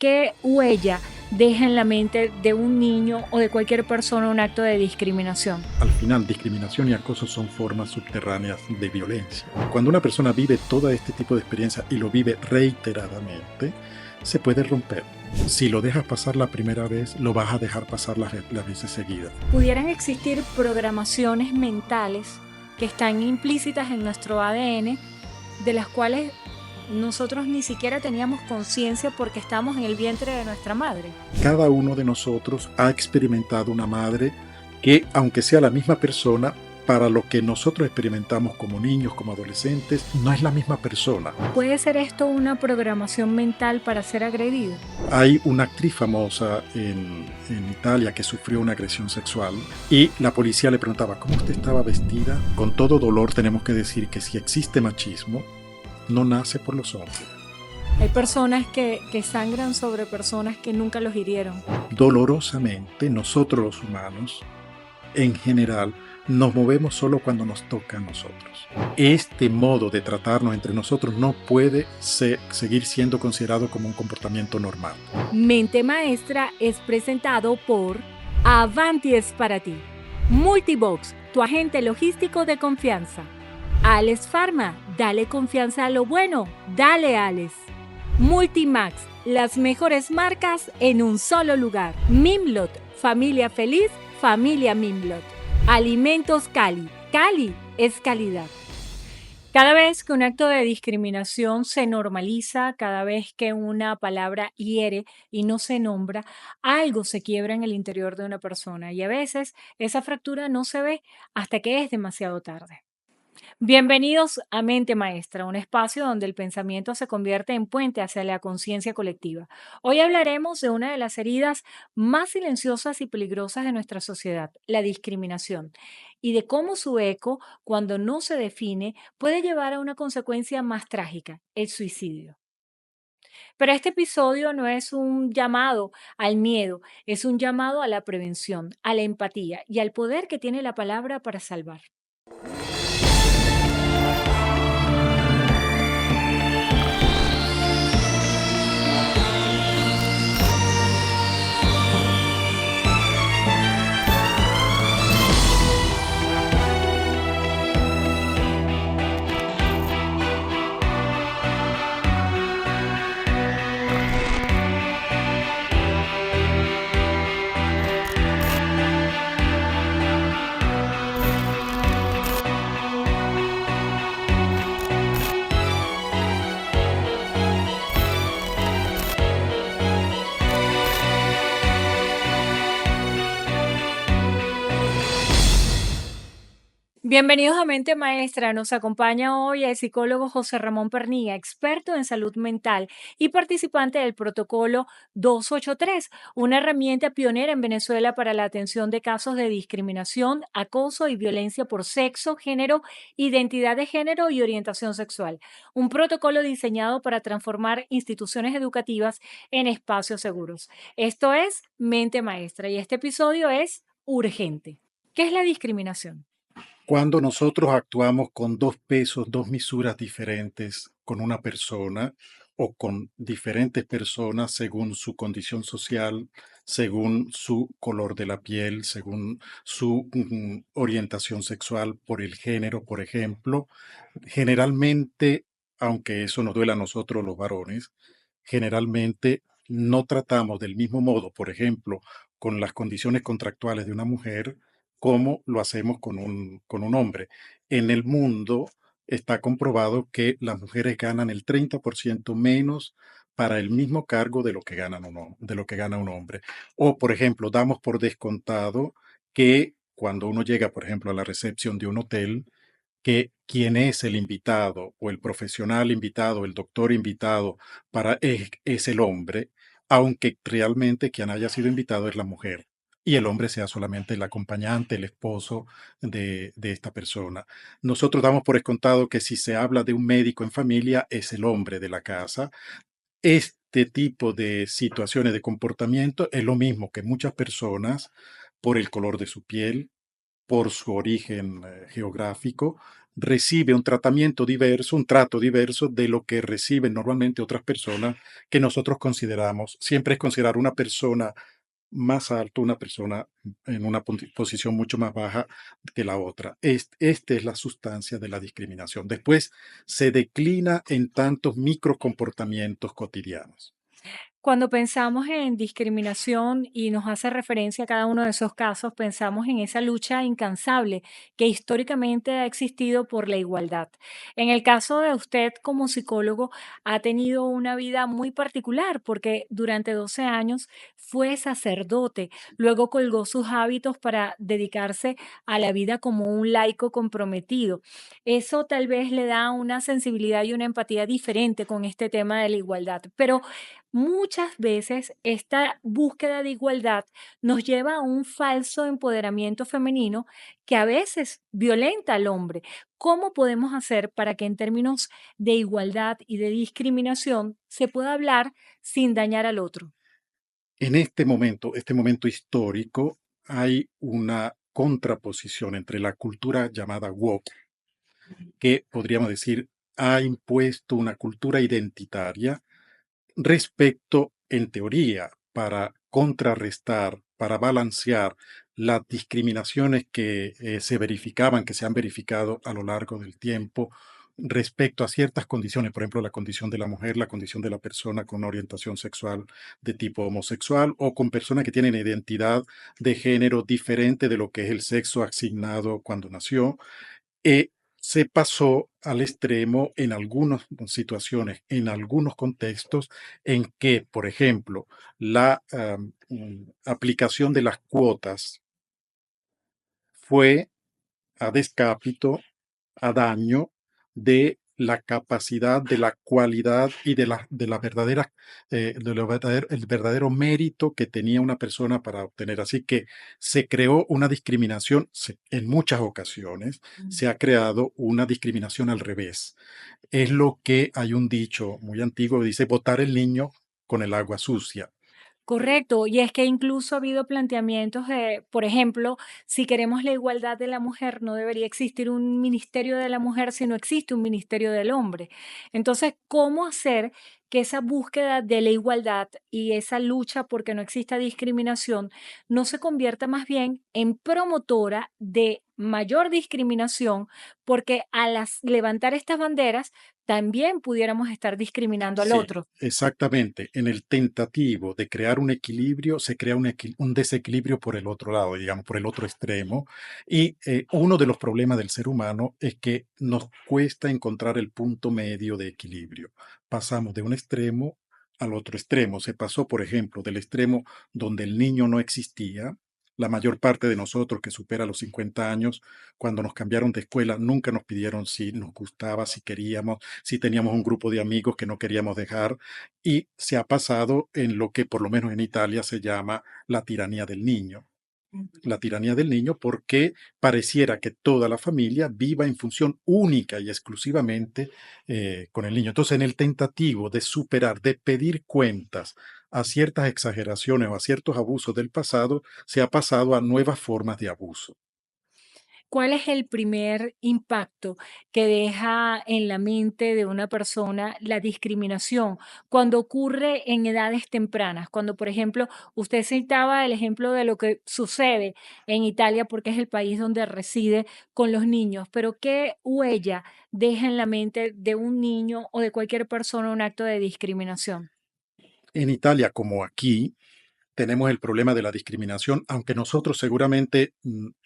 ¿qué huella deja en la mente de un niño o de cualquier persona un acto de discriminación? Al final, discriminación y acoso son formas subterráneas de violencia. Cuando una persona vive todo este tipo de experiencia y lo vive reiteradamente, se puede romper. Si lo dejas pasar la primera vez, lo vas a dejar pasar las veces seguidas. ¿Pudieran existir programaciones mentales que están implícitas en nuestro ADN, de las cuales nosotros ni siquiera teníamos conciencia porque estamos en el vientre de nuestra madre? Cada uno de nosotros ha experimentado una madre que, aunque sea la misma persona, para lo que nosotros experimentamos como niños, como adolescentes, no es la misma persona. ¿Puede ser esto una programación mental para ser agredido? Hay una actriz famosa en Italia que sufrió una agresión sexual y la policía le preguntaba cómo usted estaba vestida. Con todo dolor tenemos que decir que si existe machismo, no nace por los hombres. Hay personas que sangran sobre personas que nunca los hirieron. Dolorosamente, nosotros los humanos, en general, nos movemos solo cuando nos toca a nosotros. Este modo de tratarnos entre nosotros no puede seguir siendo considerado como un comportamiento normal. Mente Maestra es presentado por Avanti es para ti, Multibox, tu agente logístico de confianza. Alex Pharma, dale confianza a lo bueno, dale Alex. Multimax, las mejores marcas en un solo lugar. Mimlot, familia feliz, familia Mimlot. Alimentos Cali, Cali es calidad. Cada vez que un acto de discriminación se normaliza, cada vez que una palabra hiere y no se nombra, algo se quiebra en el interior de una persona y a veces esa fractura no se ve hasta que es demasiado tarde. Bienvenidos a Mente Maestra, un espacio donde el pensamiento se convierte en puente hacia la conciencia colectiva. Hoy hablaremos de una de las heridas más silenciosas y peligrosas de nuestra sociedad, la discriminación, y de cómo su eco, cuando no se define, puede llevar a una consecuencia más trágica, el suicidio. Pero este episodio no es un llamado al miedo, es un llamado a la prevención, a la empatía y al poder que tiene la palabra para salvar. Bienvenidos a Mente Maestra. Nos acompaña hoy el psicólogo José Ramón Pernilla, experto en salud mental y participante del protocolo 283, una herramienta pionera en Venezuela para la atención de casos de discriminación, acoso y violencia por sexo, género, identidad de género y orientación sexual. Un protocolo diseñado para transformar instituciones educativas en espacios seguros. Esto es Mente Maestra y este episodio es urgente. ¿Qué es la discriminación? Cuando nosotros actuamos con dos pesos, dos misuras diferentes con una persona o con diferentes personas según su condición social, según su color de la piel, según su orientación sexual por el género, por ejemplo, generalmente, aunque eso nos duele a nosotros los varones, generalmente no tratamos del mismo modo, por ejemplo, con las condiciones contractuales de una mujer, como lo hacemos con un hombre. En el mundo está comprobado que las mujeres ganan el 30% menos para el mismo cargo de lo que de lo que gana un hombre. O, por ejemplo, damos por descontado que cuando uno llega, por ejemplo, a la recepción de un hotel, que quien es el invitado o el profesional invitado, el doctor invitado es el hombre, aunque realmente quien haya sido invitado es la mujer y el hombre sea solamente el acompañante, el esposo de esta persona. Nosotros damos por descontado que si se habla de un médico en familia, es el hombre de la casa. Este tipo de situaciones de comportamiento es lo mismo que muchas personas, por el color de su piel, por su origen geográfico, recibe un tratamiento diverso, un trato diverso de lo que reciben normalmente otras personas que nosotros consideramos, siempre es considerar una persona más alto, una persona en una posición mucho más baja que la otra. Esta es la sustancia de la discriminación. Después se declina en tantos microcomportamientos cotidianos. Cuando pensamos en discriminación y nos hace referencia a cada uno de esos casos, pensamos en esa lucha incansable que históricamente ha existido por la igualdad. En el caso de usted como psicólogo, ha tenido una vida muy particular porque durante 12 años fue sacerdote, luego colgó sus hábitos para dedicarse a la vida como un laico comprometido. Eso tal vez le da una sensibilidad y una empatía diferente con este tema de la igualdad, pero muchas veces esta búsqueda de igualdad nos lleva a un falso empoderamiento femenino que a veces violenta al hombre. ¿Cómo podemos hacer para que en términos de igualdad y de discriminación se pueda hablar sin dañar al otro? En este momento histórico, hay una contraposición entre la cultura llamada woke, que podríamos decir ha impuesto una cultura identitaria respecto, en teoría, para contrarrestar, para balancear las discriminaciones que se verificaban, que se han verificado a lo largo del tiempo respecto a ciertas condiciones, por ejemplo, la condición de la mujer, la condición de la persona con orientación sexual de tipo homosexual o con personas que tienen identidad de género diferente de lo que es el sexo asignado cuando nació. Se pasó al extremo en algunas situaciones, en algunos contextos en que, por ejemplo, la aplicación de las cuotas fue a descápito, a daño de la capacidad, de la cualidad y de la verdadera, el verdadero mérito que tenía una persona para obtener. Así que se creó una discriminación, en muchas ocasiones se ha creado una discriminación al revés. Es lo que hay un dicho muy antiguo que dice botar el niño con el agua sucia. Correcto, y es que incluso ha habido planteamientos de, por ejemplo, si queremos la igualdad de la mujer, no debería existir un ministerio de la mujer si no existe un ministerio del hombre. Entonces, ¿cómo hacer que esa búsqueda de la igualdad y esa lucha porque no exista discriminación no se convierta más bien en promotora de mayor discriminación? Porque levantar estas banderas también pudiéramos estar discriminando al Sí, otro. exactamente. En el tentativo de crear un equilibrio, se crea un desequilibrio por el otro lado, digamos, por el otro extremo. Y uno de los problemas del ser humano es que nos cuesta encontrar el punto medio de equilibrio. Pasamos de un extremo al otro extremo. Se pasó, por ejemplo, del extremo donde el niño no existía. La mayor parte de nosotros que supera los 50 años, cuando nos cambiaron de escuela, nunca nos pidieron si nos gustaba, si queríamos, si teníamos un grupo de amigos que no queríamos dejar, y se ha pasado en lo que por lo menos en Italia se llama la tiranía del niño. La tiranía del niño porque pareciera que toda la familia viva en función única y exclusivamente con el niño. Entonces, en el tentativo de superar, de pedir cuentas a ciertas exageraciones o a ciertos abusos del pasado, se ha pasado a nuevas formas de abuso. ¿Cuál es el primer impacto que deja en la mente de una persona la discriminación cuando ocurre en edades tempranas? Cuando, por ejemplo, usted citaba el ejemplo de lo que sucede en Italia porque es el país donde reside con los niños, pero ¿qué huella deja en la mente de un niño o de cualquier persona un acto de discriminación? En Italia, como aquí, tenemos el problema de la discriminación, aunque nosotros seguramente,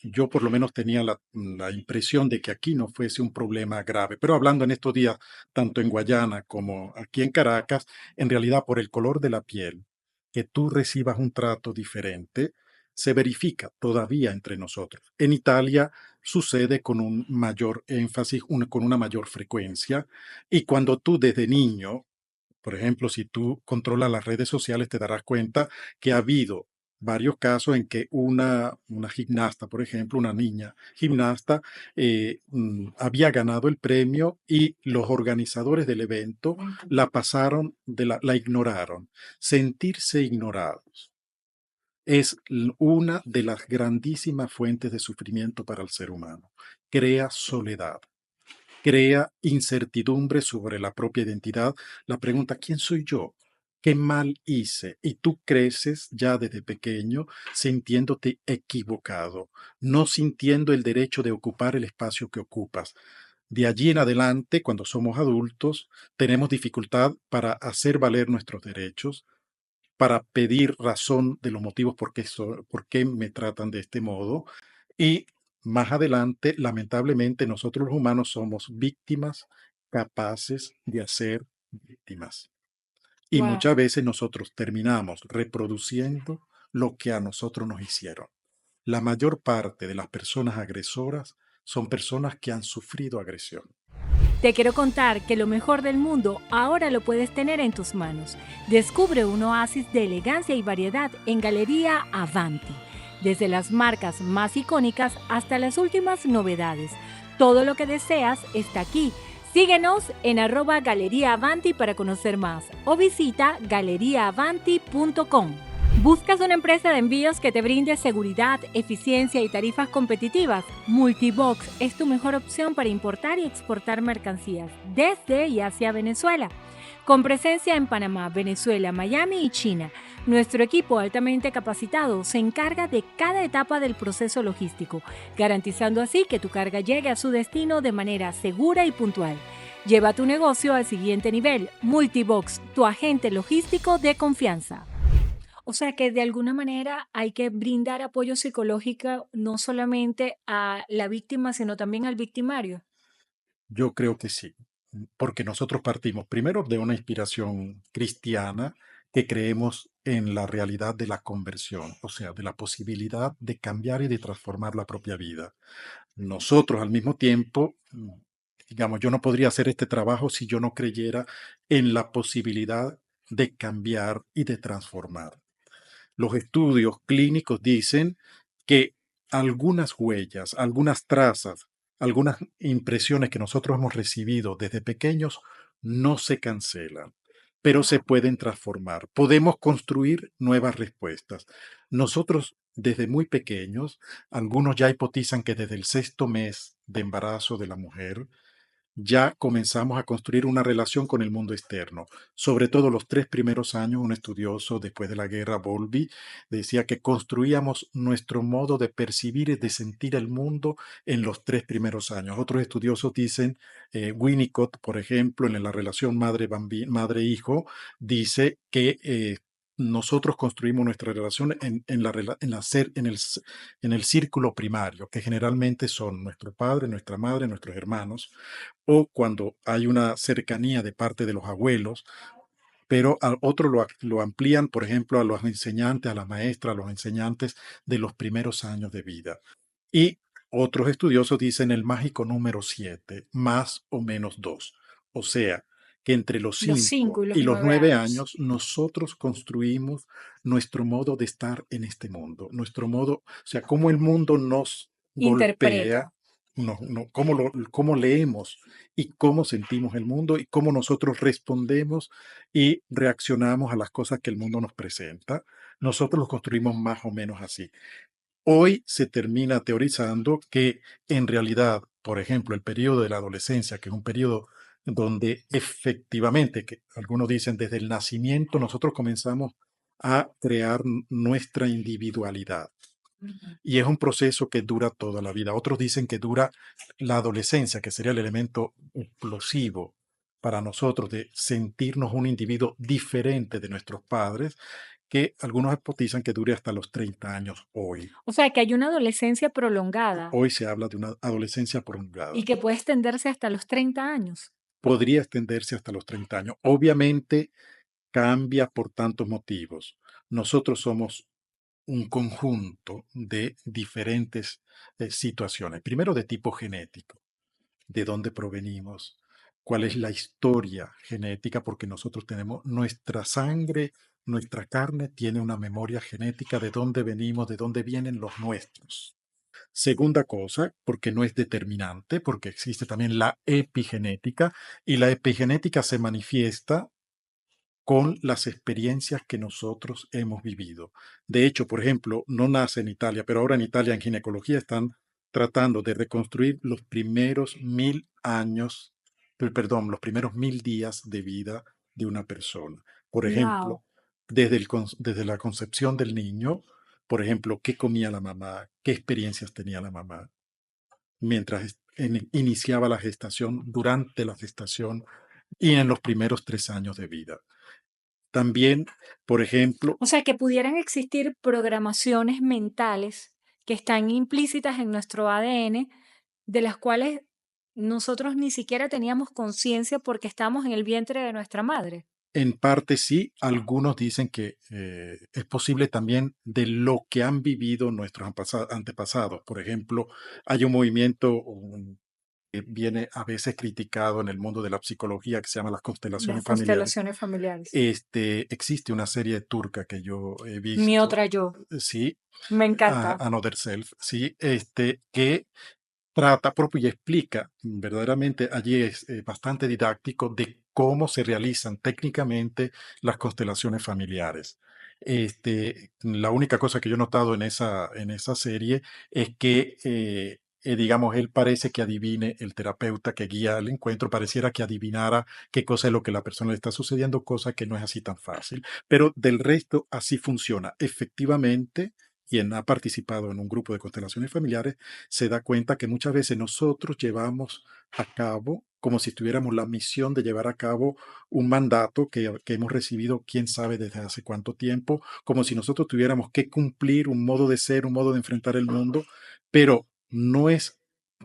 yo por lo menos tenía la impresión de que aquí no fuese un problema grave, pero hablando en estos días, tanto en Guayana como aquí en Caracas, en realidad por el color de la piel, que tú recibas un trato diferente, se verifica todavía entre nosotros. En Italia sucede con un mayor énfasis, con una mayor frecuencia, y cuando tú desde niño, por ejemplo, si tú controlas las redes sociales, te darás cuenta que ha habido varios casos en que una gimnasta, por ejemplo, una niña gimnasta, había ganado el premio y los organizadores del evento la pasaron, la ignoraron. Sentirse ignorados es una de las grandísimas fuentes de sufrimiento para el ser humano. Crea soledad. crea incertidumbre sobre la propia identidad. La pregunta, ¿quién soy yo? ¿Qué mal hice? Y tú creces ya desde pequeño sintiéndote equivocado, no sintiendo el derecho de ocupar el espacio que ocupas. De allí en adelante, cuando somos adultos, tenemos dificultad para hacer valer nuestros derechos, para pedir razón de los motivos por qué me tratan de este modo. Y más adelante, lamentablemente, nosotros los humanos somos víctimas capaces de hacer víctimas. Y Wow. muchas veces nosotros terminamos reproduciendo lo que a nosotros nos hicieron. La mayor parte de las personas agresoras son personas que han sufrido agresión. Te quiero contar que lo mejor del mundo ahora lo puedes tener en tus manos. Descubre un oasis de elegancia y variedad en Galería Avanti. Desde las marcas más icónicas hasta las últimas novedades. Todo lo que deseas está aquí. Síguenos en @Galería Avanti para conocer más o visita galeriaavanti.com. ¿Buscas una empresa de envíos que te brinde seguridad, eficiencia y tarifas competitivas? Multibox es tu mejor opción para importar y exportar mercancías desde y hacia Venezuela. Con presencia en Panamá, Venezuela, Miami y China, nuestro equipo altamente capacitado se encarga de cada etapa del proceso logístico, garantizando así que tu carga llegue a su destino de manera segura y puntual. Lleva tu negocio al siguiente nivel. Multibox, tu agente logístico de confianza. O sea que de alguna manera hay que brindar apoyo psicológico no solamente a la víctima, sino también al victimario. Yo creo que sí, porque nosotros partimos primero de una inspiración cristiana que creemos en la realidad de la conversión, o sea, de la posibilidad de cambiar y de transformar la propia vida. Nosotros al mismo tiempo, digamos, yo no podría hacer este trabajo si yo no creyera en la posibilidad de cambiar y de transformar. Los estudios clínicos dicen que algunas huellas, algunas trazas, algunas impresiones que nosotros hemos recibido desde pequeños no se cancelan, pero se Wow. pueden transformar. Podemos construir nuevas respuestas. Nosotros, desde muy pequeños, algunos ya hipotizan que desde el sexto mes de embarazo de la mujer, ya comenzamos a construir una relación con el mundo externo. Sobre todo los 3 primeros años, un estudioso después de la guerra, Bowlby, decía que construíamos nuestro modo de percibir y de sentir el mundo en los 3 primeros años. Otros estudiosos dicen, Winnicott, por ejemplo, en la relación madre-hijo, dice que nosotros construimos nuestra relación en el círculo primario, que generalmente son nuestro padre, nuestra madre, nuestros hermanos, o cuando hay una cercanía de parte de los abuelos, pero a otro lo amplían, por ejemplo, a los enseñantes, a las maestras, a los enseñantes de los primeros años de vida. Y otros estudiosos dicen el mágico número 7, más o menos 2. O sea, que entre los Los 5 5 y los y los 9 9 años. años nosotros construimos nuestro modo de estar en este mundo, nuestro modo, o sea, cómo el mundo nos Interpreta. golpea, cómo leemos y cómo sentimos el mundo y cómo nosotros respondemos y reaccionamos a las cosas que el mundo nos presenta. Nosotros los construimos más o menos así. Hoy se termina teorizando que en realidad, por ejemplo, el periodo de la adolescencia, que es un periodo donde efectivamente, que algunos dicen desde el nacimiento, nosotros comenzamos a crear nuestra individualidad. Ujú. Y es un proceso que dura toda la vida. Otros dicen que dura la adolescencia, que sería el elemento explosivo para nosotros de sentirnos un individuo diferente de nuestros padres, que algunos hipotizan que dure hasta los 30 años hoy. O sea que hay una adolescencia prolongada Hoy se habla de una adolescencia prolongada. y que puede extenderse hasta los 30 años. Podría extenderse hasta los 30 años. Obviamente cambia por tantos motivos. Nosotros somos un conjunto de diferentes situaciones. Primero de tipo genético, de dónde provenimos, cuál es la historia genética, porque nosotros tenemos nuestra sangre, nuestra carne tiene una memoria genética de dónde venimos, de dónde vienen los nuestros. Segunda cosa, porque no es determinante, porque existe también la epigenética y la epigenética se manifiesta con las experiencias que nosotros hemos vivido. De hecho, por ejemplo, no nace en Italia, pero ahora en Italia en ginecología están tratando de reconstruir los primeros 1000 años, perdón, los primeros 1000 días de vida de una persona. Por ejemplo, Wow. desde la concepción del niño, por ejemplo, qué comía la mamá, qué experiencias tenía la mamá, mientras iniciaba la gestación, durante la gestación y en los primeros 3 años de vida. También, por ejemplo, O sea, que pudieran existir programaciones mentales que están implícitas en nuestro ADN, de las cuales nosotros ni siquiera teníamos conciencia porque estamos en el vientre de nuestra madre. en parte sí, algunos dicen que es posible también de lo que han vivido nuestros antepasados. Por ejemplo, hay un movimiento que viene a veces criticado en el mundo de la psicología que se llama las Las constelaciones familiares. constelaciones familiares. Existe una serie turca que yo he Mi visto, otra yo. sí, Me encanta. Another Self, sí, que trata propio y explica verdaderamente, allí es bastante didáctico de cómo se realizan técnicamente las constelaciones familiares. La única cosa que yo he notado en esa serie es que, digamos, él parece que adivine, el terapeuta que guía el encuentro, pareciera que adivinara qué cosa es lo que a la persona le está sucediendo, cosa que no es así tan fácil. Pero del resto, así funciona. Efectivamente, quien ha participado en un grupo de constelaciones familiares se da cuenta que muchas veces nosotros llevamos a cabo, como si tuviéramos la misión de llevar a cabo un mandato que hemos recibido quién sabe desde hace cuánto tiempo, como si nosotros tuviéramos que cumplir un modo de ser, un modo de enfrentar el mundo, pero no es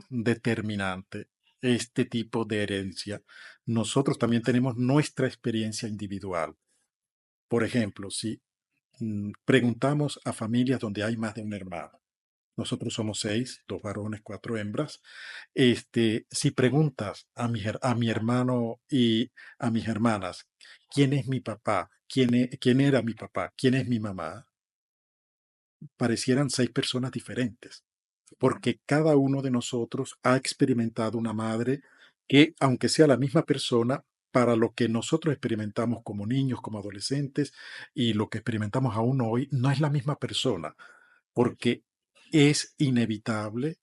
determinante este tipo de herencia. Nosotros también tenemos nuestra experiencia individual. Por ejemplo, si preguntamos a familias donde hay más de un hermano, nosotros somos 6, 2 varones, 4 hembras. Si preguntas a mi hermano y a mis hermanas, ¿quién es mi papá? ¿Quién era mi papá? ¿Quién es mi mamá? Parecieran 6 personas diferentes, porque cada uno de nosotros ha experimentado una madre que, aunque sea la misma persona, para lo que nosotros experimentamos como niños, como adolescentes, y lo que experimentamos aún hoy, no es la misma persona, porque es inevitable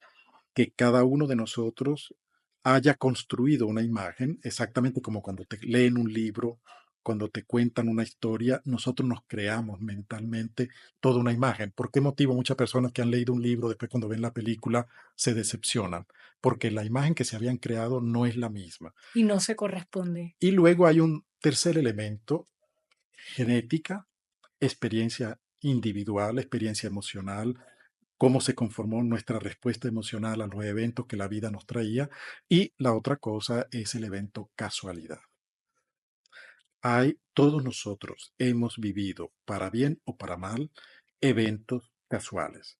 que cada uno de nosotros haya construido una imagen, exactamente como cuando te leen un libro, cuando te cuentan una historia, nosotros nos creamos mentalmente toda una imagen. ¿Por qué motivo muchas personas que han leído un libro, después cuando ven la película, se decepcionan? Porque la imagen que se habían creado no es la misma. Y no se corresponde. Y luego hay un tercer elemento, genética, experiencia individual, experiencia emocional, cómo se conformó nuestra respuesta emocional a los eventos que la vida nos traía. Y la otra cosa es el evento casualidad. Todos nosotros hemos vivido, para bien o para mal, eventos casuales.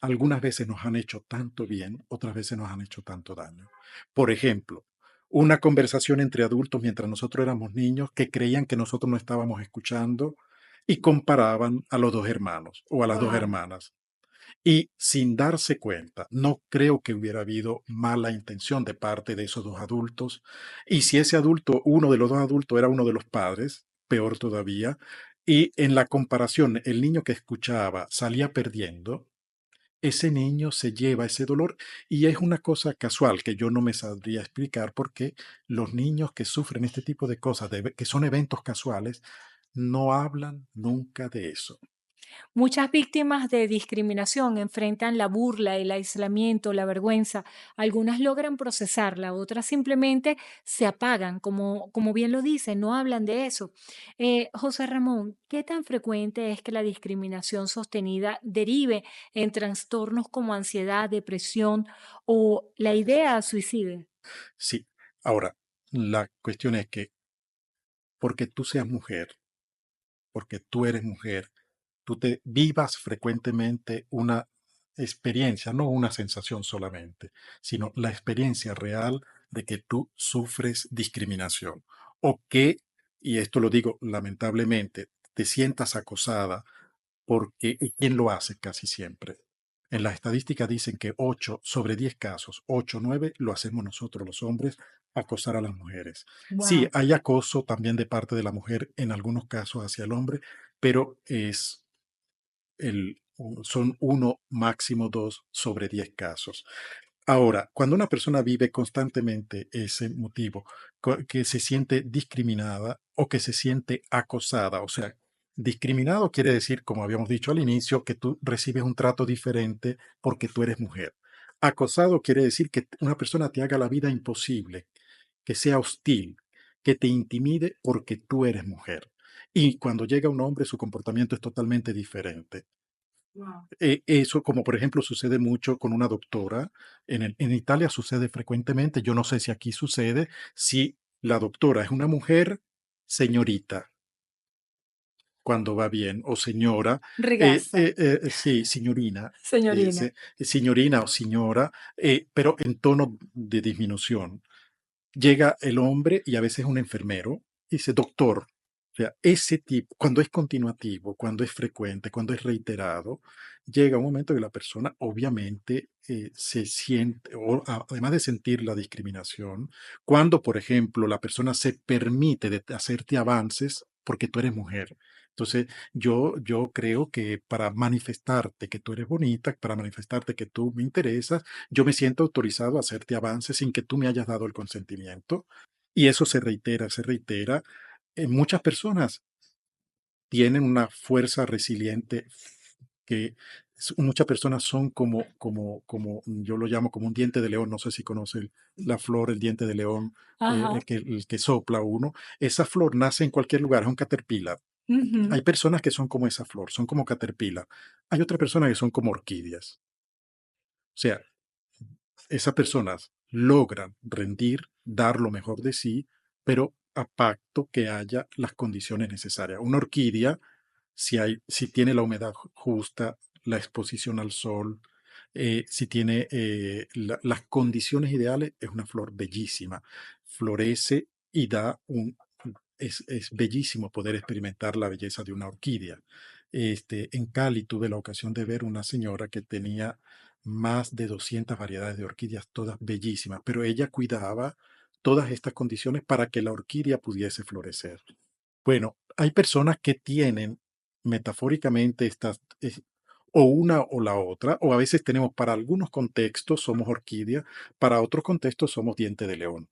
Algunas veces nos han hecho tanto bien, otras veces nos han hecho tanto daño. Por ejemplo, una conversación entre adultos mientras nosotros éramos niños que creían que nosotros no estábamos escuchando y comparaban a los dos hermanos o a las dos Wow. hermanas. Y sin darse cuenta, no creo que hubiera habido mala intención de parte de esos dos adultos. Y si ese adulto, uno de los dos adultos era uno de los padres, peor todavía, y en la comparación el niño que escuchaba salía perdiendo, ese niño se lleva ese dolor y es una cosa casual que yo no me sabría explicar porque los niños que sufren este tipo de cosas, que son eventos casuales, no hablan nunca de eso. Muchas víctimas de discriminación enfrentan la burla, el aislamiento, la vergüenza. Algunas logran procesarla, otras simplemente se apagan, como bien lo dice, no hablan de eso. José Ramón, ¿qué tan frecuente es que la discriminación sostenida derive en trastornos como ansiedad, depresión o la idea suicida? Sí, ahora, la cuestión es que porque tú seas mujer, porque tú eres mujer, tú te vivas frecuentemente una experiencia, no una sensación solamente, sino la experiencia real de que tú sufres discriminación o que, y esto lo digo lamentablemente, te sientas acosada porque ¿quién lo hace casi siempre? En las estadísticas dicen que 8 sobre 10 casos, 8 9 lo hacemos nosotros los hombres, acosar a las mujeres. Sí, Wow. hay acoso también de parte de la mujer en algunos casos hacia el hombre, pero es son uno, máximo dos sobre 10 casos. Ahora, cuando una persona vive constantemente ese motivo, que se siente discriminada o que se siente acosada, o sea, discriminado quiere decir, como habíamos dicho al inicio, que tú recibes un trato diferente porque tú eres mujer. Acosado quiere decir que una persona te haga la vida imposible, que sea hostil, que te intimide porque tú eres mujer. Y cuando llega un hombre, su comportamiento es totalmente diferente. Wow. Eso, como por ejemplo sucede mucho con una doctora, en Italia sucede frecuentemente, yo no sé si aquí sucede, si la doctora es una mujer, señorita, cuando va bien, o señora, Rigaza, sí, signorina, señorina. signorina o señora, pero en tono de disminución. Llega el hombre y a veces un enfermero y dice, doctor, o sea, ese tipo, cuando es continuativo, cuando es frecuente, cuando es reiterado, llega un momento que la persona obviamente se siente, además de sentir la discriminación, cuando, por ejemplo, la persona se permite de hacerte avances porque tú eres mujer. Entonces, yo creo que para manifestarte que tú eres bonita, para manifestarte que tú me interesas, yo me siento autorizado a hacerte avances sin que tú me hayas dado el consentimiento. Y eso se reitera, se reitera. Muchas personas tienen una fuerza resiliente que muchas personas son como yo lo llamo como un diente de león, no sé si conoce la flor, el diente de león, Ajá. el que sopla uno. Esa flor nace en cualquier lugar, es un caterpillar. Ujú. Hay personas que son como esa flor, son como caterpillar. Hay otras personas que son como orquídeas. O sea, esas personas logran rendir, dar lo mejor de sí, pero a pacto que haya las condiciones necesarias. Una orquídea, si tiene la humedad justa, la exposición al sol, si tiene las condiciones ideales, es una flor bellísima. Florece y da es bellísimo poder experimentar la belleza de una orquídea. En Cali tuve la ocasión de ver una señora que tenía más de 200 variedades de orquídeas, todas bellísimas, pero ella cuidaba todas estas condiciones para que la orquídea pudiese florecer. Bueno, hay personas que tienen metafóricamente o una o la otra, o a veces tenemos para algunos contextos somos orquídea, para otros contextos somos diente de león.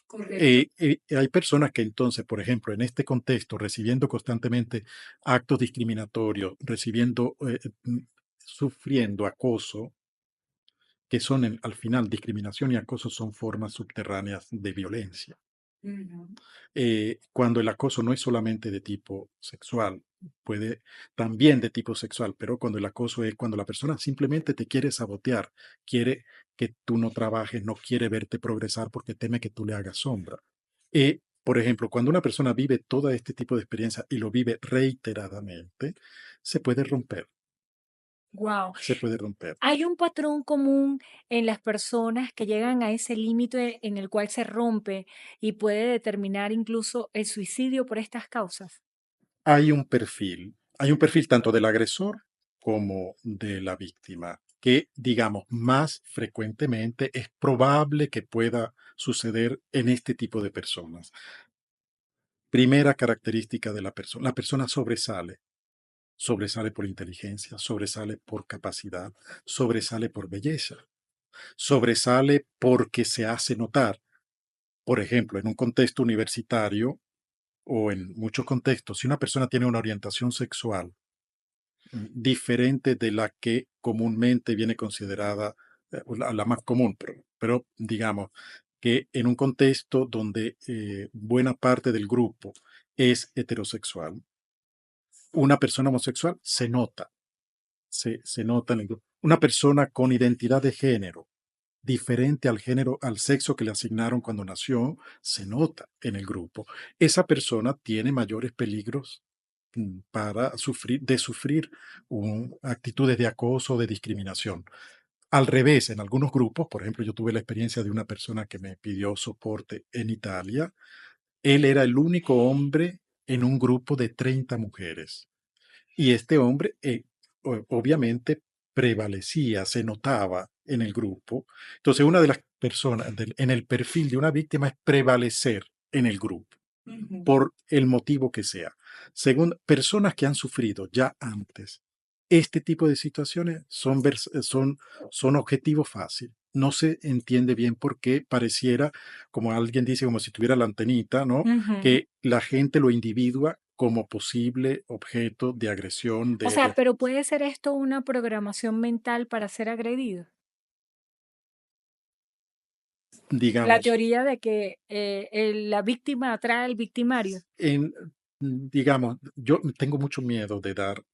Correcto. Hay personas que entonces, por ejemplo, en este contexto, recibiendo constantemente actos discriminatorios, sufriendo acoso, que son al final discriminación y acoso son formas subterráneas de violencia. Ujú. Cuando el acoso no es solamente de tipo sexual, puede también de tipo sexual, pero cuando el acoso es cuando la persona simplemente te quiere sabotear, quiere que tú no trabajes, no quiere verte progresar porque teme que tú le hagas sombra. Por ejemplo, cuando una persona vive todo este tipo de experiencia y lo vive reiteradamente, se puede romper, Wow. se puede romper. ¿Hay un patrón común en las personas que llegan a ese límite en el cual se rompe y puede determinar incluso el suicidio por estas causas? Hay un perfil tanto del agresor como de la víctima, que digamos más frecuentemente es probable que pueda suceder en este tipo de personas. Primera característica de la persona sobresale. Sobresale por inteligencia, sobresale por capacidad, sobresale por belleza, sobresale porque se hace notar. Por ejemplo, en un contexto universitario o en muchos contextos, si una persona tiene una orientación sexual diferente de la que comúnmente viene considerada la más común, pero digamos que en un contexto donde buena parte del grupo es heterosexual, una persona homosexual se nota en el grupo. Una persona con identidad de género diferente al género, al sexo que le asignaron cuando nació, se nota en el grupo. Esa persona tiene mayores peligros para sufrir actitudes de acoso o de discriminación. Al revés, en algunos grupos, por ejemplo, yo tuve la experiencia de una persona que me pidió soporte en Italia. Él era el único hombre en un grupo de 30 mujeres. Y este hombre, obviamente, prevalecía, se notaba en el grupo. Entonces, una de las personas en el perfil de una víctima es prevalecer en el grupo, Ujú. por el motivo que sea. Según personas que han sufrido ya antes Este tipo de situaciones son objetivo fácil. No se entiende bien por qué pareciera, como alguien dice, como si tuviera la antenita, ¿no? Ujú. Que la gente lo individua como posible objeto de agresión, O sea, pero ¿puede ser esto una programación mental para ser agredido? La digamos, teoría de que, la víctima atrae al victimario. en, digamos, yo tengo mucho miedo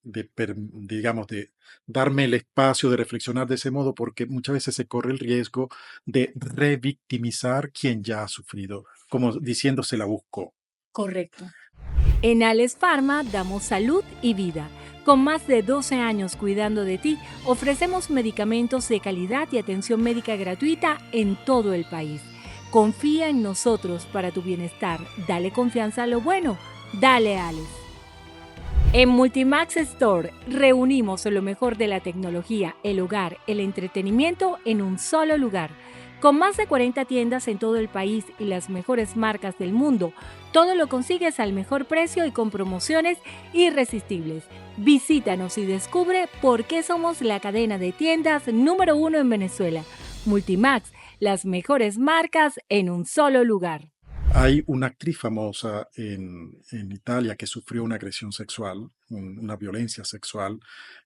digamos, de darme el espacio de reflexionar de ese modo, porque muchas veces se corre el riesgo de revictimizar quien ya ha sufrido, como diciendo se la buscó. Correcto. En Alex Pharma damos salud y vida. Con más de 12 años cuidando de ti, ofrecemos medicamentos de calidad y atención médica gratuita en todo el país. Confía en nosotros para tu bienestar. Dale confianza a lo bueno. Dale, Alex. En Multimax Store reunimos lo mejor de la tecnología, el hogar, el entretenimiento en un solo lugar. Con más de 40 tiendas en todo el país y las mejores marcas del mundo, todo lo consigues al mejor precio y con promociones irresistibles. Visítanos y descubre por qué somos la cadena de tiendas número uno en Venezuela. Multimax, las mejores marcas en un solo lugar. Hay una actriz famosa en Italia que sufrió una agresión sexual, una violencia sexual,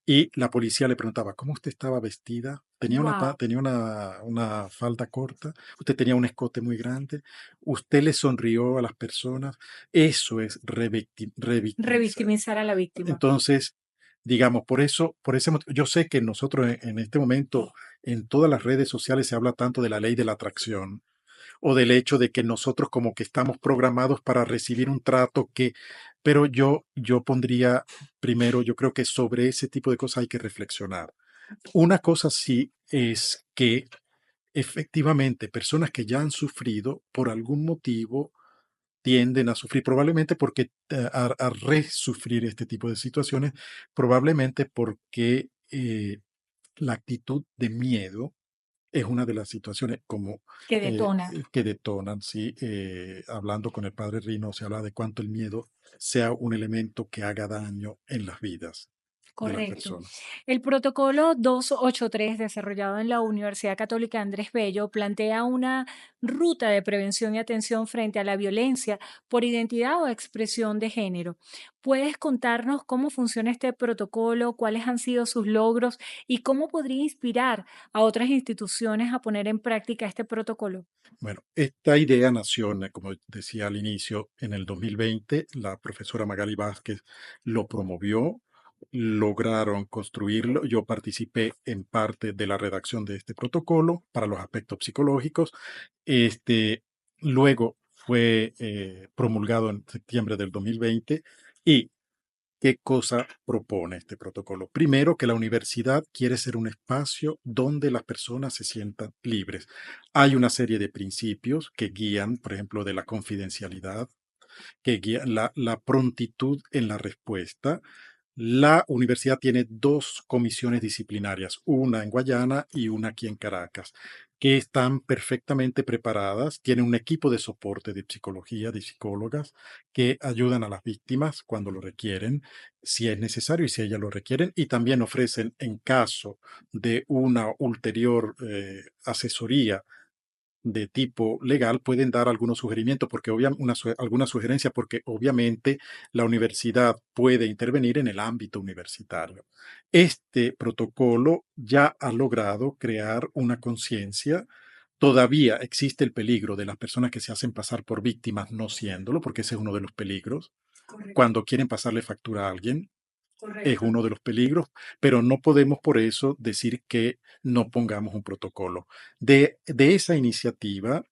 y la policía le preguntaba, ¿cómo usted estaba vestida? Wow, Tenía una falda corta, usted tenía un escote muy grande, usted le sonrió a las personas. Eso es revictimizar. revictimizar a la víctima. Entonces, digamos, por ese motivo, yo sé que nosotros en este momento, en todas las redes sociales se habla tanto de la ley de la atracción o del hecho de que nosotros como que estamos programados para recibir un trato pero yo pondría primero, yo creo que sobre ese tipo de cosas hay que reflexionar. Una cosa sí es que efectivamente personas que ya han sufrido por algún motivo tienden a sufrir, probablemente porque a resufrir este tipo de situaciones, probablemente porque la actitud de miedo es una de las situaciones como Que detona. que detonan, ¿sí? Hablando con el padre Rino, se habla de cuánto el miedo sea un elemento que haga daño en las vidas de las Correcto. personas. El protocolo 283, desarrollado en la Universidad Católica Andrés Bello, plantea una ruta de prevención y atención frente a la violencia por identidad o expresión de género. ¿Puedes contarnos cómo funciona este protocolo, cuáles han sido sus logros y cómo podría inspirar a otras instituciones a poner en práctica este protocolo? Bueno, esta idea nació, como decía al inicio, en el 2020. La profesora Magali Vázquez lo promovió, lograron construirlo. Yo participé en parte de la redacción de este protocolo para los aspectos psicológicos. Este, luego fue promulgado en septiembre del 2020 y ¿qué cosa propone este protocolo? Primero, que la universidad quiere ser un espacio donde las personas se sientan libres. Hay una serie de principios que guían, por ejemplo, de la confidencialidad, que guían la prontitud en la respuesta. La universidad tiene dos comisiones disciplinarias, una en Guayana y una aquí en Caracas, que están perfectamente preparadas. Tienen un equipo de soporte de psicología, de psicólogas, que ayudan a las víctimas cuando lo requieren, si es necesario y si ellas lo requieren, y también ofrecen, en caso de una ulterior asesoría de tipo legal, pueden dar algunos sugerimientos, porque alguna sugerencia, porque obviamente la universidad puede intervenir en el ámbito universitario. Este protocolo ya ha logrado crear una conciencia. Todavía existe el peligro de las personas que se hacen pasar por víctimas no siéndolo, porque ese es uno de los peligros. Correcto, Cuando quieren pasarle factura a alguien, es correcto. uno de los peligros, pero no podemos por eso decir que no pongamos un protocolo. De esa iniciativa,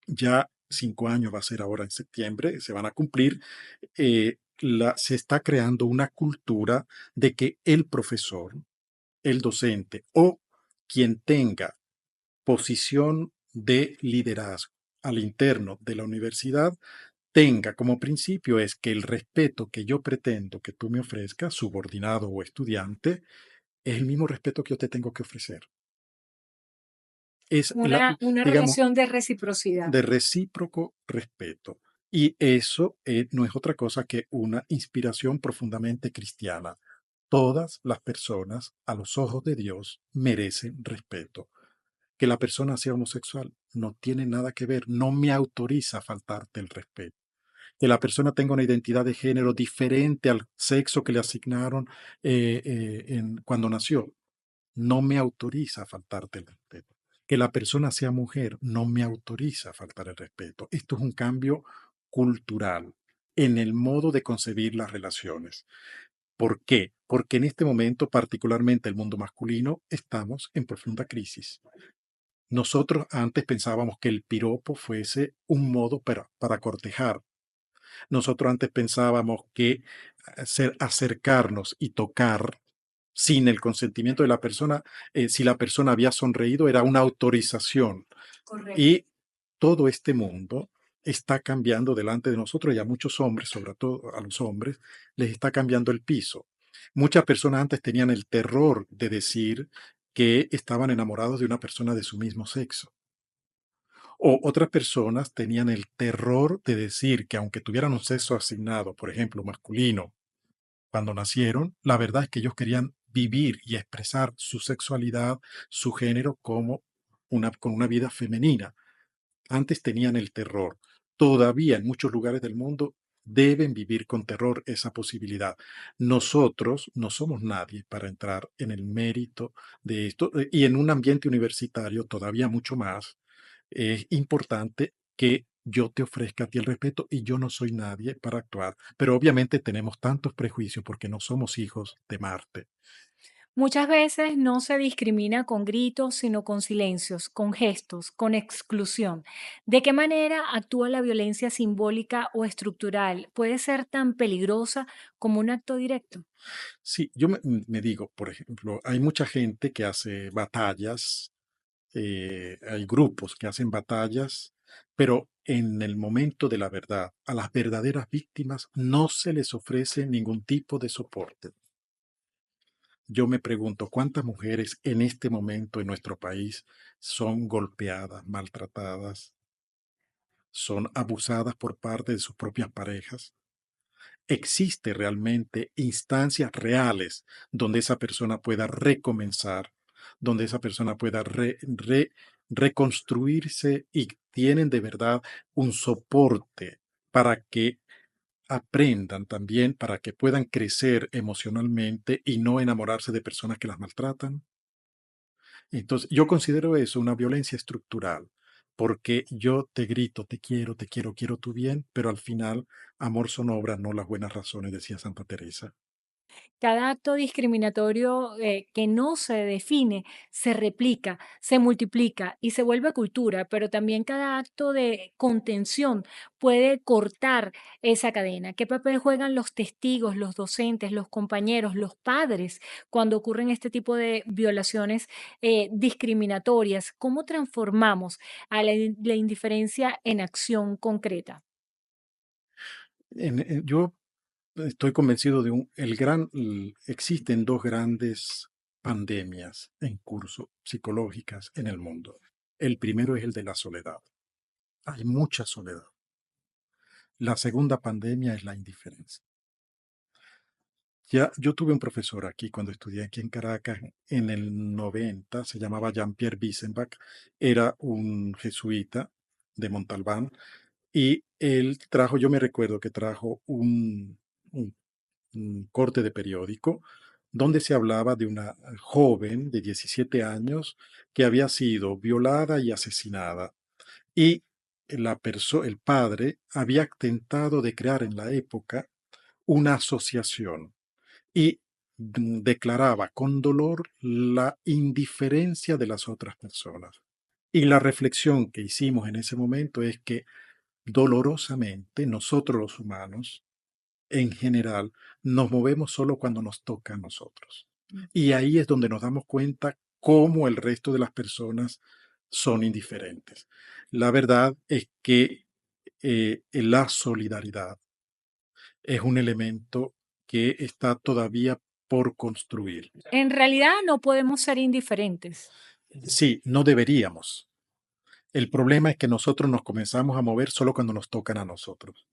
ya 5 años va a ser ahora en septiembre, se van a cumplir. Se está creando una cultura de que el profesor, el docente o quien tenga posición de liderazgo al interno de la universidad tenga como principio es que el respeto que yo pretendo que tú me ofrezcas, subordinado o estudiante, es el mismo respeto que yo te tengo que ofrecer. Es Una digamos, relación de reciprocidad. de recíproco respeto. Y eso no es otra cosa que una inspiración profundamente cristiana. Todas las personas, a los ojos de Dios, merecen respeto. Que la persona sea homosexual no tiene nada que ver, no me autoriza a faltarte el respeto. Que la persona tenga una identidad de género diferente al sexo que le asignaron cuando nació, no me autoriza a faltarte el respeto. Que la persona sea mujer no me autoriza a faltar el respeto. Esto es un cambio cultural en el modo de concebir las relaciones. ¿Por qué? Porque en este momento, particularmente el mundo masculino, estamos en profunda crisis. Nosotros antes pensábamos que el piropo fuese un modo para cortejar. Nosotros antes pensábamos que acercarnos y tocar sin el consentimiento de la persona, si la persona había sonreído, era una autorización. Correcto. Y todo este mundo está cambiando delante de nosotros y a muchos hombres, sobre todo a los hombres, les está cambiando el piso. Muchas personas antes tenían el terror de decir que estaban enamorados de una persona de su mismo sexo. O otras personas tenían el terror de decir que aunque tuvieran un sexo asignado, por ejemplo, masculino, cuando nacieron, la verdad es que ellos querían vivir y expresar su sexualidad, su género como con una vida femenina. Antes tenían el terror. Todavía en muchos lugares del mundo deben vivir con terror esa posibilidad. Nosotros no somos nadie para entrar en el mérito de esto y en un ambiente universitario todavía mucho más. Es importante que yo te ofrezca a ti el respeto y yo no soy nadie para actuar. Pero obviamente tenemos tantos prejuicios porque no somos hijos de Marte. Muchas veces no se discrimina con gritos, sino con silencios, con gestos, con exclusión. ¿De qué manera actúa la violencia simbólica o estructural? ¿Puede ser tan peligrosa como un acto directo? Sí, yo me digo, por ejemplo, hay mucha gente que hace batallas, hay grupos que hacen batallas, pero en el momento de la verdad, a las verdaderas víctimas no se les ofrece ningún tipo de soporte. Yo me pregunto, ¿cuántas mujeres en este momento en nuestro país son golpeadas, maltratadas, son abusadas por parte de sus propias parejas? ¿Existe realmente instancias reales donde esa persona pueda recomenzar, donde esa persona pueda reconstruirse y tienen de verdad un soporte para que aprendan también, para que puedan crecer emocionalmente y no enamorarse de personas que las maltratan? Entonces, yo considero eso una violencia estructural, porque yo te grito, te quiero, quiero tu bien, pero al final, amor son obras, no las buenas razones, decía Santa Teresa. Cada acto discriminatorio que no se define se replica, se multiplica y se vuelve cultura, pero también cada acto de contención puede cortar esa cadena. ¿Qué papel juegan los testigos, los docentes, los compañeros, los padres cuando ocurren este tipo de violaciones discriminatorias? ¿Cómo transformamos a la indiferencia en acción concreta? Yo estoy convencido de existen dos grandes pandemias en curso psicológicas en el mundo. El primero es el de la soledad. Hay mucha soledad. La segunda pandemia es la indiferencia. Ya, yo tuve un profesor aquí cuando estudié aquí en Caracas en el 90, se llamaba Jean-Pierre Bissenbach, era un jesuita de Montalbán y él trajo, yo me recuerdo que trajo un- un corte de periódico donde se hablaba de una joven de 17 años que había sido violada y asesinada y el padre había tentado de crear en la época una asociación y declaraba con dolor la indiferencia de las otras personas. Y la reflexión que hicimos en ese momento es que dolorosamente nosotros los humanos, en general, nos movemos solo cuando nos toca a nosotros. Y ahí es donde nos damos cuenta cómo el resto de las personas son indiferentes. La verdad es que la solidaridad es un elemento que está todavía por construir. En realidad no podemos ser indiferentes. Sí, no deberíamos. El problema es que nosotros nos comenzamos a mover solo cuando nos tocan a nosotros.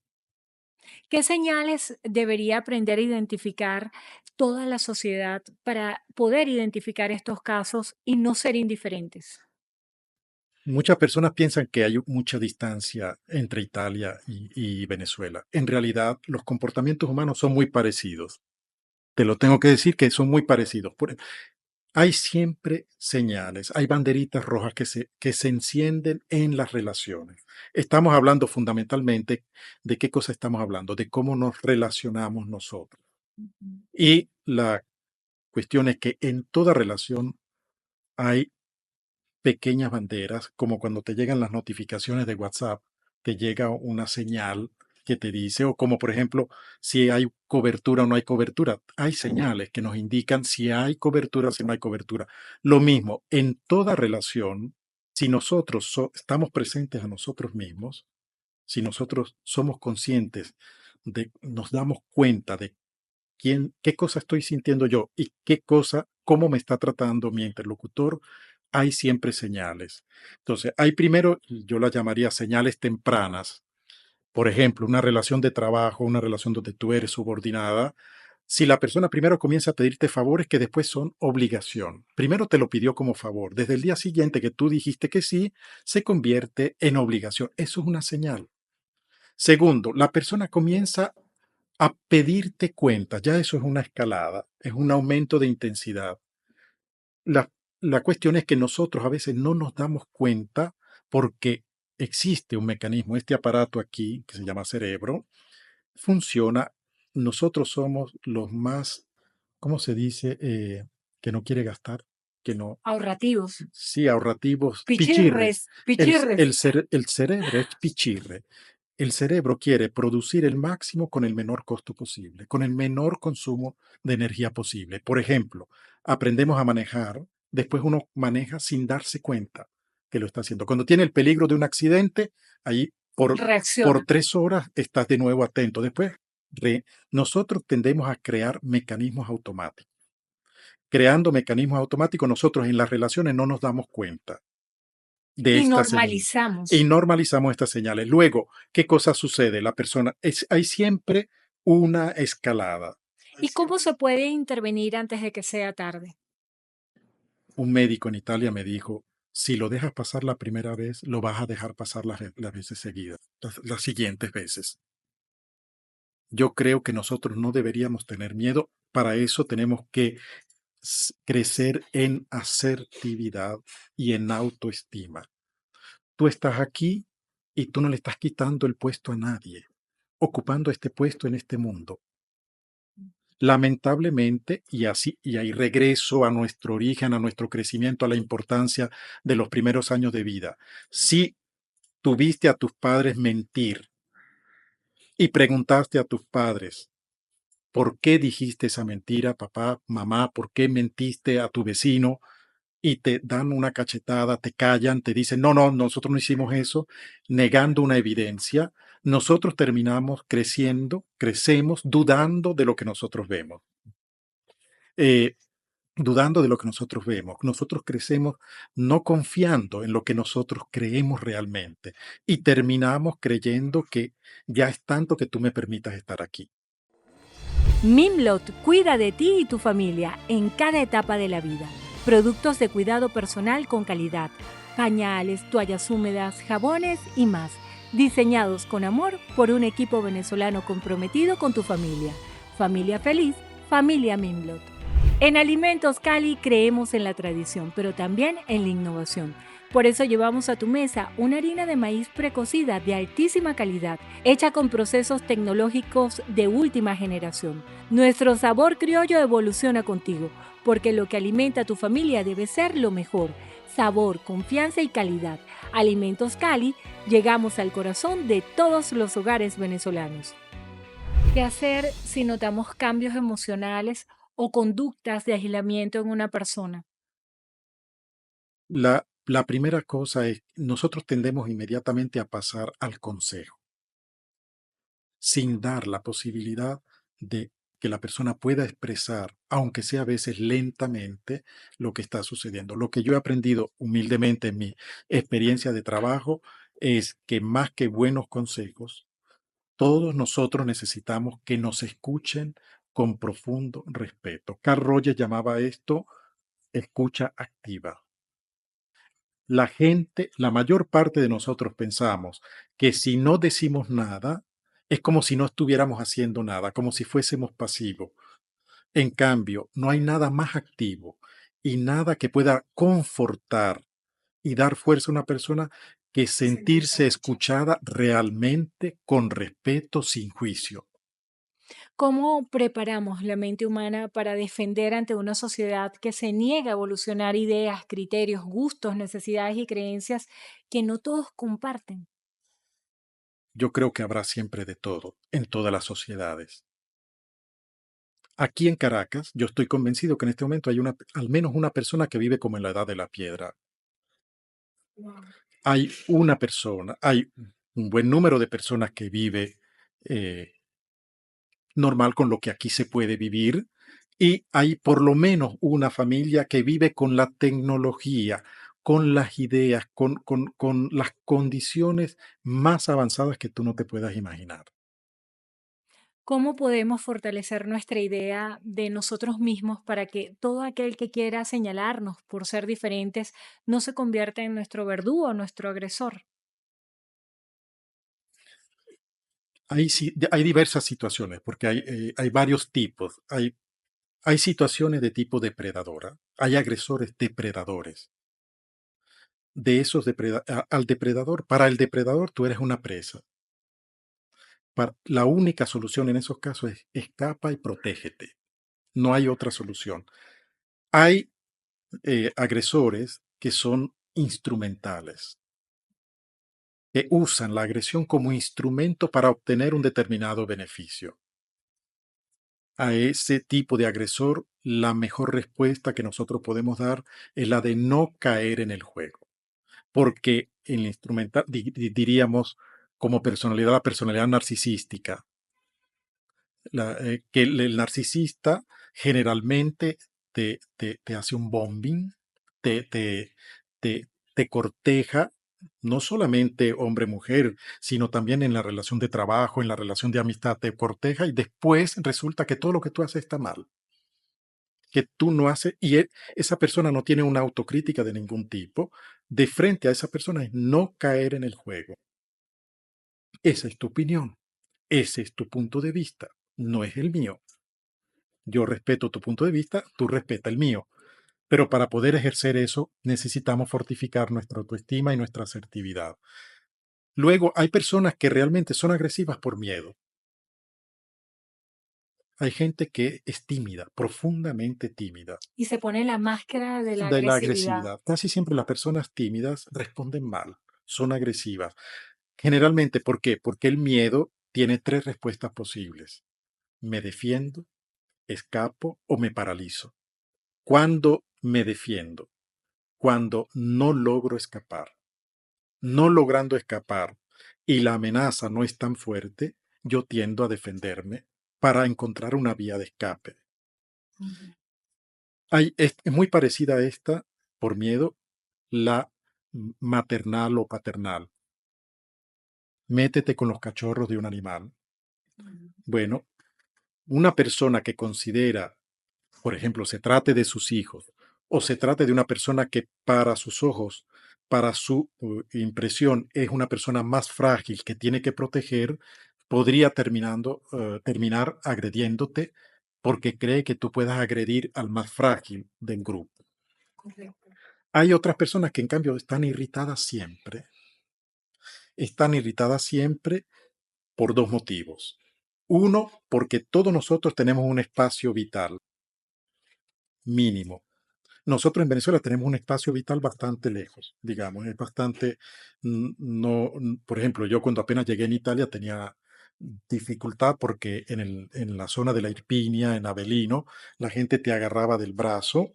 ¿Qué señales debería aprender a identificar toda la sociedad para poder identificar estos casos y no ser indiferentes? Muchas personas piensan que hay mucha distancia entre Italia y Venezuela. En realidad, los comportamientos humanos son muy parecidos. Te lo tengo que decir que son muy parecidos. Hay siempre señales, hay banderitas rojas que se encienden en las relaciones. Estamos hablando fundamentalmente de qué cosa estamos hablando, de cómo nos relacionamos nosotros. Ujú. Y la cuestión es que en toda relación hay pequeñas banderas, como cuando te llegan las notificaciones de WhatsApp, te llega una señal que te dice, o como por ejemplo, si hay cobertura o no hay cobertura. Hay señales que nos indican si hay cobertura, si no hay cobertura. Lo mismo, en toda relación, si nosotros estamos presentes a nosotros mismos, si nosotros somos conscientes nos damos cuenta de qué cosa estoy sintiendo yo y qué cosa, cómo me está tratando mi interlocutor, hay siempre señales. Entonces, hay primero, yo las llamaría señales tempranas. Por ejemplo, una relación de trabajo, una relación donde tú eres subordinada. Si la persona primero comienza a pedirte favores que después son obligación. Primero te lo pidió como favor. Desde el día siguiente que tú dijiste que sí, se convierte en obligación. Eso es una señal. Segundo, la persona comienza a pedirte cuentas, ya eso es una escalada, es un aumento de intensidad. La, la cuestión es que nosotros a veces no nos damos cuenta porque existe un mecanismo, este aparato aquí, que se llama cerebro, funciona, nosotros somos los más, ¿cómo se dice? Que no quiere gastar, que no, Ahorrativos. sí, ahorrativos, pichirre. Pichirres, pichirres. El cerebro es pichirre. El cerebro quiere producir el máximo con el menor costo posible, con el menor consumo de energía posible. Por ejemplo, aprendemos a manejar, después uno maneja sin darse cuenta que lo está haciendo. Cuando tiene el peligro de un accidente, ahí por Reacciona. 3 horas estás de nuevo atento. Después, nosotros tendemos a crear mecanismos automáticos. Creando mecanismos automáticos, nosotros en las relaciones no nos damos cuenta de Y estas señales y normalizamos. normalizamos estas señales. Luego, ¿qué cosa sucede? La persona, hay siempre una escalada. Hay ¿Y cómo siempre- se puede intervenir antes de que sea tarde? Un médico en Italia me dijo, si lo dejas pasar la primera vez, lo vas a dejar pasar las veces seguidas, las siguientes veces. Yo creo que nosotros no deberíamos tener miedo. Para eso tenemos que crecer en asertividad y en autoestima. Tú estás aquí y tú no le estás quitando el puesto a nadie, ocupando este puesto en este mundo. Lamentablemente, y así, y ahí regreso a nuestro origen, a nuestro crecimiento, a la importancia de los primeros años de vida. Si tuviste a tus padres mentir y preguntaste a tus padres, ¿por qué dijiste esa mentira, papá, mamá? ¿Por qué mentiste a tu vecino? Y te dan una cachetada, te callan, te dicen, no, no, nosotros no hicimos eso, negando una evidencia, nosotros terminamos creciendo, crecemos dudando de lo que nosotros vemos. Eh, Dudando de lo que nosotros vemos. Nosotros crecemos no confiando en lo que nosotros creemos realmente y terminamos creyendo que ya es tanto que tú me permitas estar aquí. Mimlot cuida de ti y tu familia en cada etapa de la vida. Productos de cuidado personal con calidad, pañales, toallas húmedas, jabones y más, diseñados con amor por un equipo venezolano comprometido con tu familia. Familia feliz, familia Mimlot. En Alimentos Cali creemos en la tradición, pero también en la innovación. Por eso llevamos a tu mesa una harina de maíz precocida de altísima calidad, hecha con procesos tecnológicos de última generación. Nuestro sabor criollo evoluciona contigo, porque lo que alimenta a tu familia debe ser lo mejor. Sabor, confianza y calidad. Alimentos Cali, llegamos al corazón de todos los hogares venezolanos. ¿Qué hacer si notamos cambios emocionales o conductas de aislamiento en una persona? La primera cosa es, nosotros tendemos inmediatamente a pasar al consejo, sin dar la posibilidad de que la persona pueda expresar, aunque sea a veces lentamente, lo que está sucediendo. Lo que yo he aprendido humildemente en mi experiencia de trabajo es que más que buenos consejos, Todos nosotros necesitamos que nos escuchen con profundo respeto. Carl Rogers llamaba esto escucha activa. La gente, la mayor parte de nosotros pensamos que si no decimos nada, es como si no estuviéramos haciendo nada, como si fuésemos pasivos. En cambio, no hay nada más activo y nada que pueda confortar y dar fuerza a una persona que sentirse escuchada realmente con respeto, sin juicio. ¿Cómo preparamos la mente humana para defender ante una sociedad que se niega a evolucionar ideas, criterios, gustos, necesidades y creencias que no todos comparten? Yo creo que habrá siempre de todo en todas las sociedades. Aquí en Caracas, yo estoy convencido que en este momento hay al menos una persona que vive como en la edad de la piedra. Wow. Hay una persona, hay un buen número de personas que vive eh, normal con lo que aquí se puede vivir y hay por lo menos una familia que vive con la tecnología, con las ideas, con las condiciones más avanzadas que tú no te puedas imaginar. ¿Cómo podemos fortalecer nuestra idea de nosotros mismos para que todo aquel que quiera señalarnos por ser diferentes no se convierta en nuestro verdugo o nuestro agresor? Hay diversas situaciones, porque hay varios tipos. Hay situaciones de tipo depredadora, hay agresores depredadores. Al depredador, para el depredador tú eres una presa. La única solución en esos casos es escapa y protégete. No hay otra solución. Hay agresores que son instrumentales, que usan la agresión como instrumento para obtener un determinado beneficio. A ese tipo de agresor, la mejor respuesta que nosotros podemos dar es la de no caer en el juego, porque el instrumental, diríamos, como personalidad, la personalidad narcisística, que el narcisista generalmente te hace un bombing, te, te, te corteja, no solamente hombre-mujer, sino también en la relación de trabajo, en la relación de amistad, te corteja y después resulta que todo lo que tú haces está mal, que tú no haces, y esa persona no tiene una autocrítica de ningún tipo. De frente a esa persona es no caer en el juego. Esa es tu opinión, ese es tu punto de vista, no es el mío. Yo respeto tu punto de vista, tú respeta el mío. Pero para poder ejercer eso, necesitamos fortificar nuestra autoestima y nuestra asertividad. Luego, hay personas que realmente son agresivas por miedo. Hay gente que es tímida, profundamente tímida. Y se pone la máscara de la De la agresividad. agresividad. Casi siempre las personas tímidas responden mal, son agresivas. Generalmente, ¿por qué? Porque el miedo tiene tres respuestas posibles. Me defiendo, escapo o me paralizo. ¿Cuándo me defiendo? Cuando no logro escapar. No logrando escapar y la amenaza no es tan fuerte, yo tiendo a defenderme para encontrar una vía de escape. Ujú. Es muy parecida a esta, por miedo, la maternal o paternal. Métete con los cachorros de un animal. Bueno, una persona que considera, por ejemplo, se trate de sus hijos o se trate de una persona que para sus ojos, para su impresión, es una persona más frágil que tiene que proteger, podría terminar agrediéndote porque cree que tú puedas agredir al más frágil del grupo. Correcto. Hay otras personas que en cambio están irritadas siempre por dos motivos. Uno, porque todos nosotros tenemos un espacio vital mínimo. Nosotros en Venezuela tenemos un espacio vital bastante lejos, digamos, es bastante, no, por ejemplo, yo cuando apenas llegué en Italia tenía dificultad porque en la zona de la Irpinia, en Avellino, la gente te agarraba del brazo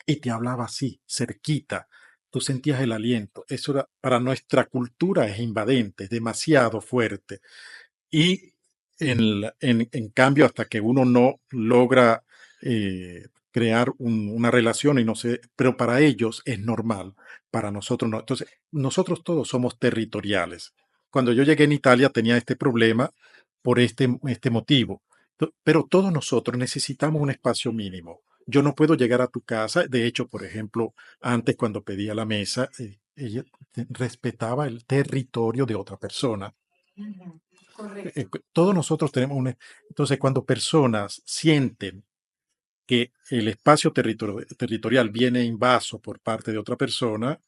y te hablaba así, cerquita. Tú sentías el aliento. Eso era, para nuestra cultura es invadente, es demasiado fuerte. Y en cambio, hasta que uno no logra crear una relación y no sé, pero para ellos es normal, para nosotros no. Entonces, nosotros todos somos territoriales. Cuando yo llegué en Italia tenía este problema por este motivo. Pero todos nosotros necesitamos un espacio mínimo. Yo no puedo llegar a tu casa. De hecho, por ejemplo, antes cuando pedía la mesa, ella respetaba el territorio de otra persona. Ujú, correcto. Todos nosotros tenemos un... Entonces, cuando personas sienten que el espacio territorial viene invaso por parte de otra persona,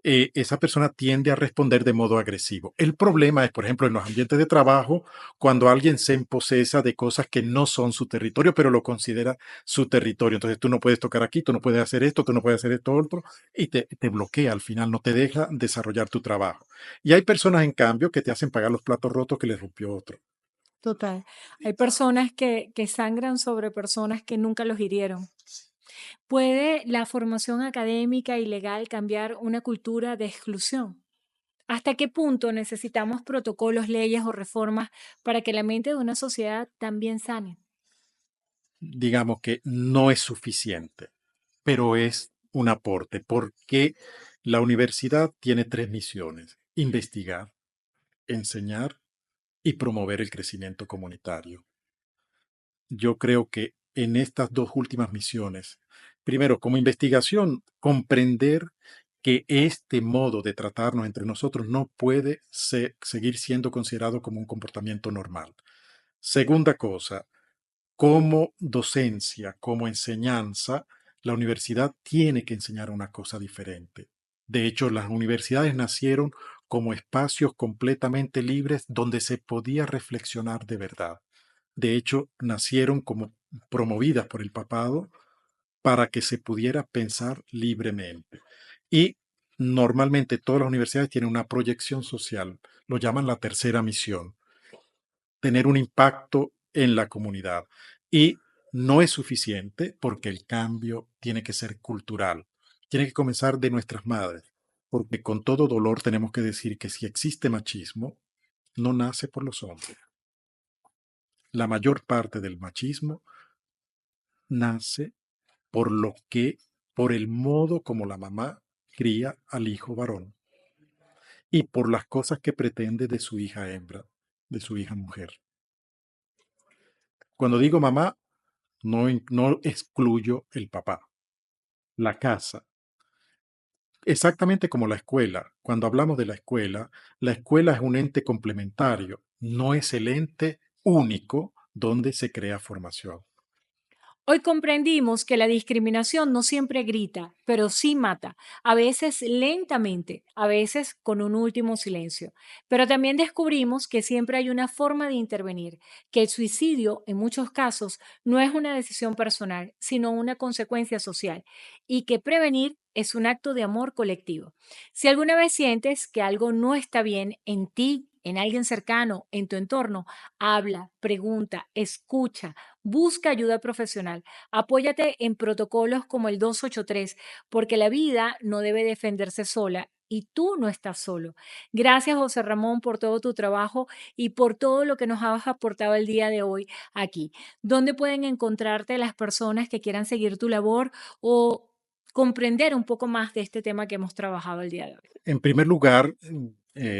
esa persona tiende a responder de modo agresivo. El problema es, por ejemplo, en los ambientes de trabajo, cuando alguien se emposesa de cosas que no son su territorio, pero lo considera su territorio. Entonces tú no puedes tocar aquí, tú no puedes hacer esto, tú no puedes hacer esto otro, y te bloquea al final, no te deja desarrollar tu trabajo. Y hay personas, en cambio, que te hacen pagar los platos rotos que les rompió otro. Total. Hay personas que sangran sobre personas que nunca los hirieron. ¿Puede la formación académica y legal cambiar una cultura de exclusión? ¿Hasta qué punto necesitamos protocolos, leyes o reformas para que la mente de una sociedad también sane? Digamos que no es suficiente, pero es un aporte, porque la universidad tiene tres misiones: investigar, enseñar y promover el crecimiento comunitario. Yo creo que en estas dos últimas misiones, primero, como investigación, comprender que este modo de tratarnos entre nosotros no puede seguir siendo considerado como un comportamiento normal. Segunda cosa, como docencia, como enseñanza, la universidad tiene que enseñar una cosa diferente. De hecho, las universidades nacieron como espacios completamente libres donde se podía reflexionar de verdad. De hecho, nacieron como promovidas por el papado para que se pudiera pensar libremente. Y normalmente todas las universidades tienen una proyección social, lo llaman la tercera misión, tener un impacto en la comunidad. Y no es suficiente porque el cambio tiene que ser cultural, tiene que comenzar de nuestras madres, porque con todo dolor tenemos que decir que si existe machismo, no nace por los hombres. La mayor parte del machismo nace por el modo como la mamá cría al hijo varón y por las cosas que pretende de su hija hembra, de su hija mujer. Cuando digo mamá, no excluyo el papá, la casa. Exactamente como la escuela. Cuando hablamos de la escuela es un ente complementario, no es el ente único donde se crea formación. Hoy comprendimos que la discriminación no siempre grita, pero sí mata, a veces lentamente, a veces con un último silencio. Pero también descubrimos que siempre hay una forma de intervenir, que el suicidio en muchos casos no es una decisión personal, sino una consecuencia social, y que prevenir es un acto de amor colectivo. Si alguna vez sientes que algo no está bien en ti, en alguien cercano, en tu entorno, habla, pregunta, escucha. Busca ayuda profesional. Apóyate en protocolos como el 283, porque la vida no debe defenderse sola y tú no estás solo. Gracias, José Ramón, por todo tu trabajo y por todo lo que nos has aportado el día de hoy aquí. ¿Dónde pueden encontrarte las personas que quieran seguir tu labor o comprender un poco más de este tema que hemos trabajado el día de hoy? En primer lugar,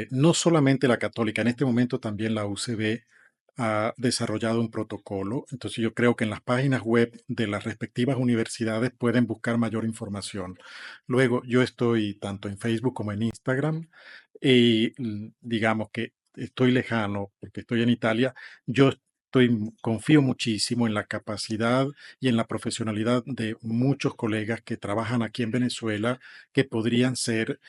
no solamente la católica, en este momento también la UCB ha desarrollado un protocolo. Entonces yo creo que en las páginas web de las respectivas universidades pueden buscar mayor información. Luego, yo estoy tanto en Facebook como en Instagram y digamos que estoy lejano porque estoy en Italia. Yo confío muchísimo en la capacidad y en la profesionalidad de muchos colegas que trabajan aquí en Venezuela, que podrían ser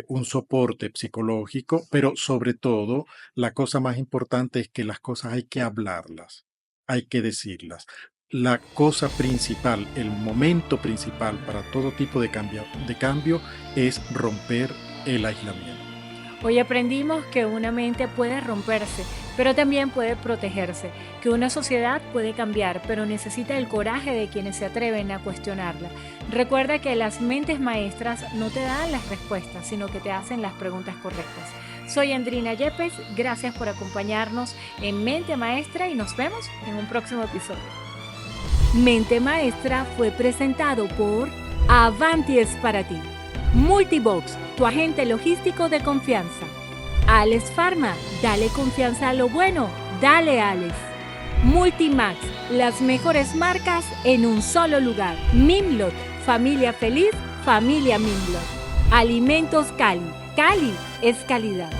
un soporte psicológico, pero sobre todo la cosa más importante es que las cosas hay que hablarlas, hay que decirlas. La cosa principal, el momento principal para todo tipo de cambio es romper el aislamiento. Hoy aprendimos que una mente puede romperse, pero también puede protegerse, que una sociedad puede cambiar, pero necesita el coraje de quienes se atreven a cuestionarla. Recuerda que las mentes maestras no te dan las respuestas, sino que te hacen las preguntas correctas. Soy Andrina Yepes, gracias por acompañarnos en Mente Maestra y nos vemos en un próximo episodio. Mente Maestra fue presentado por Avanti es para ti. Multibox, tu agente logístico de confianza. Alex Pharma, dale confianza a lo bueno, dale Alex. Multimax, las mejores marcas en un solo lugar. Mimlot, familia feliz, familia Mimlot. Alimentos Cali, Cali es calidad.